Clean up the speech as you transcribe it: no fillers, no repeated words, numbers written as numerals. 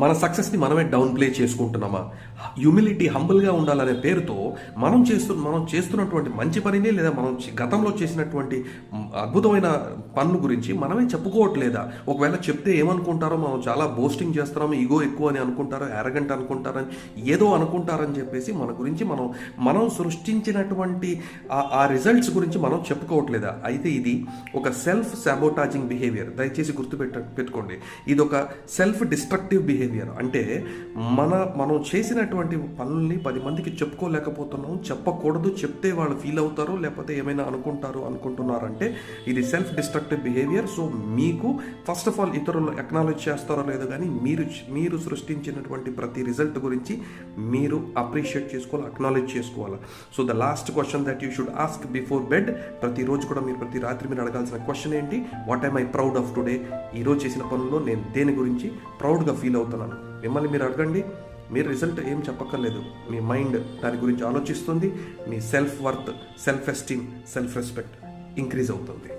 మన సక్సెస్ని మనమే డౌన్ ప్లే చేసుకుంటున్నామా? హ్యూమిలిటీ, హంబుల్గా ఉండాలనే పేరుతో మనం చేస్తున్నటువంటి మంచి పనిని, లేదా మనం గతంలో చేసినటువంటి అద్భుతమైన పనుల గురించి మనమే చెప్పుకోవట్లేదా? ఒకవేళ చెప్తే ఏమనుకుంటారో, మనం చాలా బోస్టింగ్ చేస్తున్నాము, ఈగో ఎక్కువ అని అనుకుంటారో, అరగంట్ అనుకుంటారని, ఏదో అనుకుంటారని చెప్పేసి మన గురించి మనం సృష్టించినటువంటి ఆ రిజల్ట్స్ గురించి మనం చెప్పుకోవట్లేదా? అయితే ఇది ఒక సెల్ఫ్ సాబోటాజింగ్ బిహేవియర్. దయచేసి పెట్టుకోండి, ఇది ఒక సెల్ఫ్ డిస్ట్రక్టివ్ బిహేవియర్. అంటే మనం చేసినటువంటి పనుల్ని 10 మందికి చెప్పుకోలేకపోతున్నాం, చెప్పకూడదు, చెప్తే వాళ్ళు ఫీల్ అవుతారు, లేకపోతే ఏమైనా అనుకుంటున్నారంటే ఇది సెల్ఫ్ డిస్ట్రక్టివ్ బిహేవియర్. సో మీకు ఫస్ట్ ఆఫ్ ఆల్ ఇతరులు అక్నాలెడ్జ్ చేస్తారో లేదో కానీ మీరు సృష్టించినటువంటి ప్రతి రిజల్ట్ గురించి మీరు అప్రిషియేట్ చేసుకోవాలి, అక్నాలెడ్జ్ చేసుకోవాలి. So the last question that you should ask before bed, ప్రతిరోజు కూడా ప్రతి రాత్రి మీరు అడగాల్సిన క్వశ్చన్ ఏంటి? What I'm I proud of today? ఈరోజు చేసిన పనుల్లో నేను దేని గురించి ప్రౌడ్గా ఫీల్ అవుతున్నాను? మిమ్మల్ని మీరు అడగండి. మీరు రిజల్ట్ ఏం చెప్పక్కర్లేదు, మీ మైండ్ దాని గురించి ఆలోచిస్తుంది. మీ self worth, self esteem, self respect increase అవుతుంది.